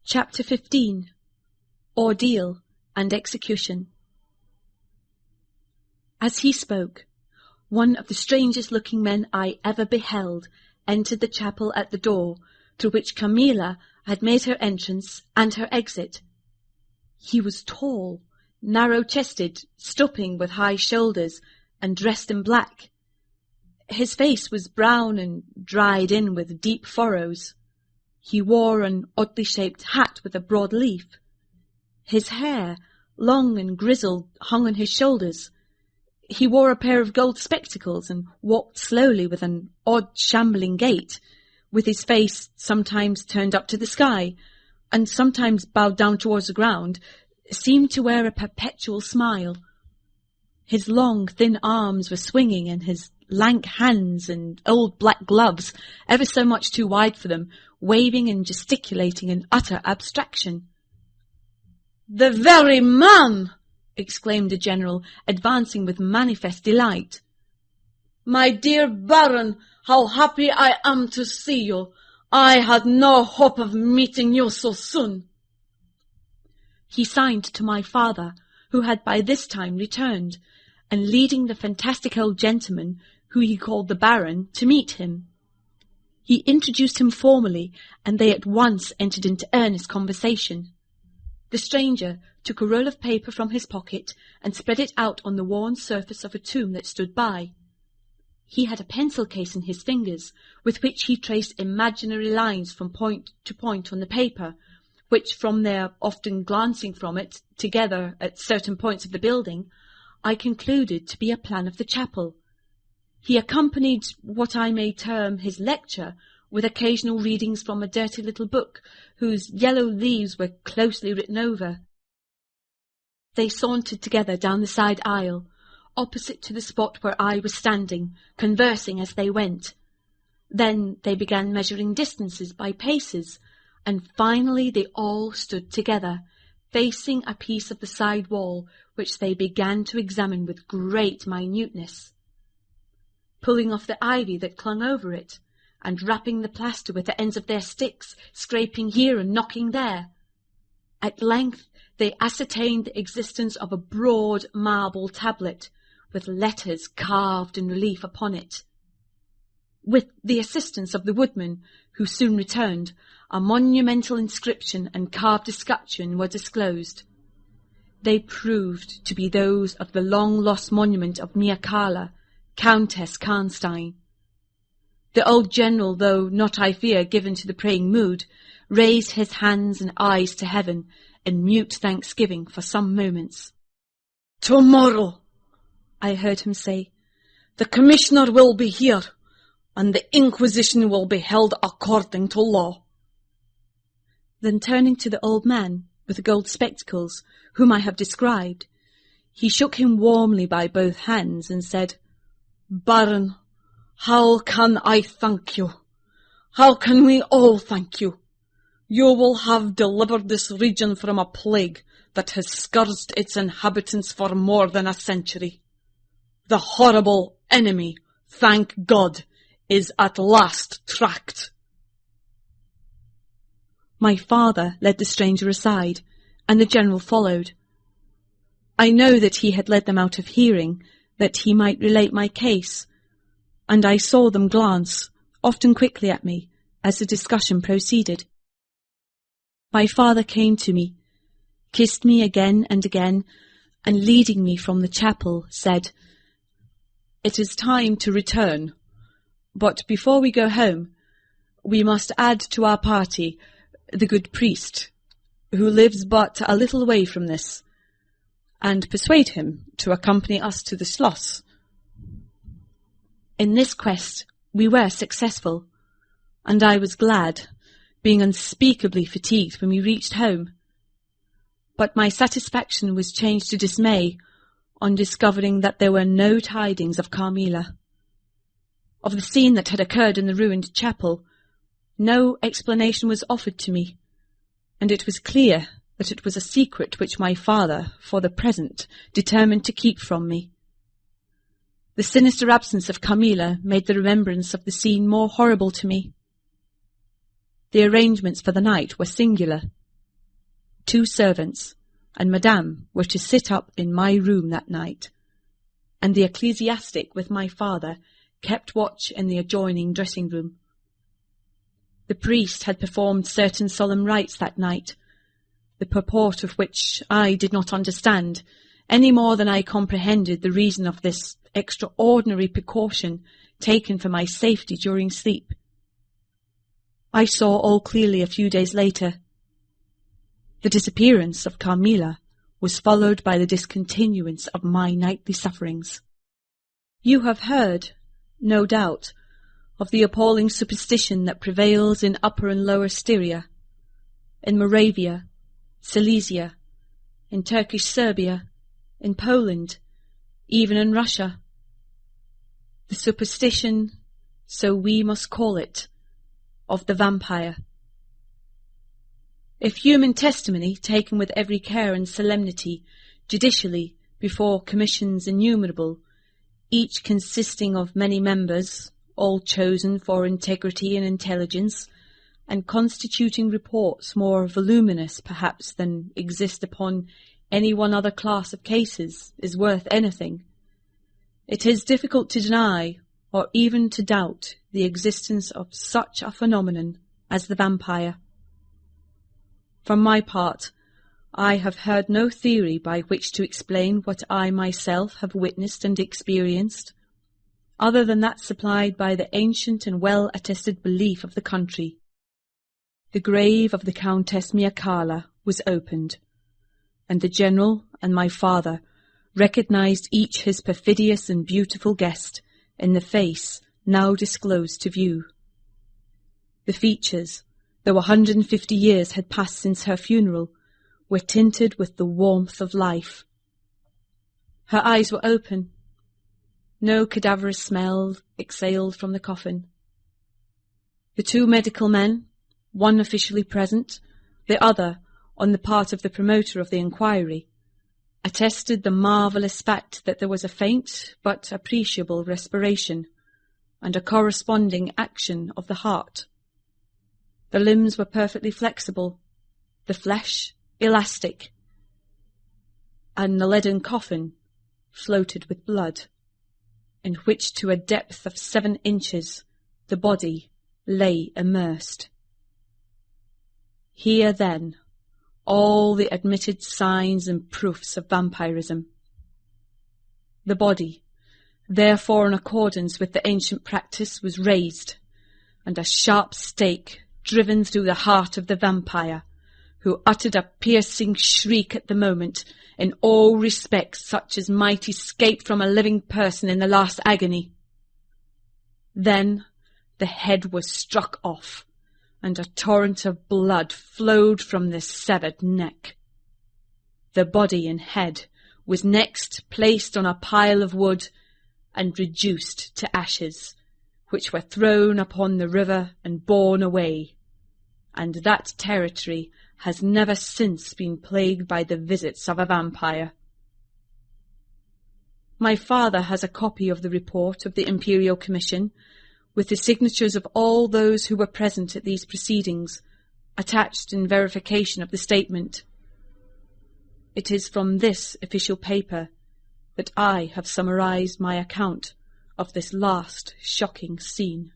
Chapter 15. Ordeal and Execution. As he spoke, one of the strangest-looking men I ever beheld entered the chapel at the door through which Carmilla had made her entrance and her exit. He was tall, narrow-chested, stooping with high shoulders, and dressed in black. His face was brown and dried in with deep furrows. He wore an oddly shaped hat with a broad leaf. His hair, long and grizzled, hung on his shoulders. He wore a pair of gold spectacles and walked slowly with an odd shambling gait, with his face sometimes turned up to the sky, and sometimes bowed down towards the ground, seemed to wear a perpetual smile. His long, thin arms were swinging, and his lank hands and old black gloves, ever so much too wide for them, waving and gesticulating in utter abstraction. "The very man!" exclaimed the General, advancing with manifest delight. "My dear Baron, how happy I am to see you! I had no hope of meeting you so soon." He signed to my father, who had by this time returned, and leading the fantastic old gentleman, who he called the Baron, to meet him. He introduced him formally, and they at once entered into earnest conversation. The stranger took a roll of paper from his pocket and spread it out on the worn surface of a tomb that stood by. He had a pencil case in his fingers, with which he traced imaginary lines from point to point on the paper, which, from their often glancing from it together at certain points of the building, I concluded to be a plan of the chapel. He accompanied what I may term his lecture with occasional readings from a dirty little book, whose yellow leaves were closely written over. They sauntered together down the side aisle, opposite to the spot where I was standing, conversing as they went. Then they began measuring distances by paces, and finally they all stood together, facing a piece of the side wall, which they began to examine with great minuteness, pulling off the ivy that clung over it, and rapping the plaster with the ends of their sticks, scraping here and knocking there. At length they ascertained the existence of a broad marble tablet, with letters carved in relief upon it. With the assistance of the woodman, who soon returned, a monumental inscription and carved escutcheon were disclosed. They proved to be those of the long-lost monument of Mia Carla, Countess Karnstein. The old general, though not, I fear, given to the praying mood, raised his hands and eyes to heaven in mute thanksgiving for some moments. "Tomorrow," I heard him say, "the commissioner will be here, and the inquisition will be held according to law." Then turning to the old man with the gold spectacles, whom I have described, he shook him warmly by both hands and said, "Baron, how can I thank you? How can we all thank you? You will have delivered this region from a plague that has scourged its inhabitants for more than a century. The horrible enemy, thank God, is at last tracked." My father led the stranger aside, and the general followed. I know that he had led them out of hearing, that he might relate my case, and I saw them glance, often quickly at me, as the discussion proceeded. My father came to me, kissed me again and again, and leading me from the chapel, said, "It is time to return, but before we go home, we must add to our party the good priest, who lives but a little way from this, and persuade him to accompany us to the Schloss." In this quest we were successful, and I was glad, being unspeakably fatigued when we reached home. But my satisfaction was changed to dismay on discovering that there were no tidings of Carmilla. Of the scene that had occurred in the ruined chapel, no explanation was offered to me, and it was clear that it was a secret which my father, for the present, determined to keep from me. The sinister absence of Carmilla made the remembrance of the scene more horrible to me. The arrangements for the night were singular 2 servants, and Madame were to sit up in my room that night, and the ecclesiastic with my father kept watch in the adjoining dressing-room. The priest had performed certain solemn rites that night, the purport of which I did not understand, any more than I comprehended the reason of this extraordinary precaution taken for my safety during sleep. I saw all clearly a few days later. The disappearance of Carmilla was followed by the discontinuance of my nightly sufferings. You have heard, no doubt, of the appalling superstition that prevails in Upper and Lower Styria, in Moravia, Silesia, in Turkish Serbia, in Poland, even in Russia. The superstition, so we must call it, of the vampire. If human testimony, taken with every care and solemnity, judicially, before commissions innumerable, each consisting of many members, all chosen for integrity and intelligence, and constituting reports more voluminous, perhaps, than exist upon any one other class of cases, is worth anything, it is difficult to deny, or even to doubt, the existence of such a phenomenon as the vampire. For my part, I have heard no theory by which to explain what I myself have witnessed and experienced, other than that supplied by the ancient and well-attested belief of the country. The grave of the Countess Mircalla was opened, and the General and my father recognized each his perfidious and beautiful guest in the face now disclosed to view. The features, though 150 years had passed since her funeral, were tinted with the warmth of life. Her eyes were open. No cadaverous smell exhaled from the coffin. The 2 medical men, one officially present, the other on the part of the promoter of the inquiry, attested the marvellous fact that there was a faint but appreciable respiration and a corresponding action of the heart. The limbs were perfectly flexible, the flesh elastic, and the leaden coffin floated with blood, in which to a depth of 7 inches the body lay immersed. Here, then, all the admitted signs and proofs of vampirism. The body, therefore in accordance with the ancient practice, was raised, and a sharp stake driven through the heart of the vampire, who uttered a piercing shriek at the moment, in all respects such as might escape from a living person in the last agony. Then the head was struck off, and a torrent of blood flowed from the severed neck. The body and head was next placed on a pile of wood and reduced to ashes, which were thrown upon the river and borne away, and that territory has never since been plagued by the visits of a vampire. My father has a copy of the report of the Imperial Commission, with the signatures of all those who were present at these proceedings, attached in verification of the statement. It is from this official paper that I have summarized my account of this last shocking scene.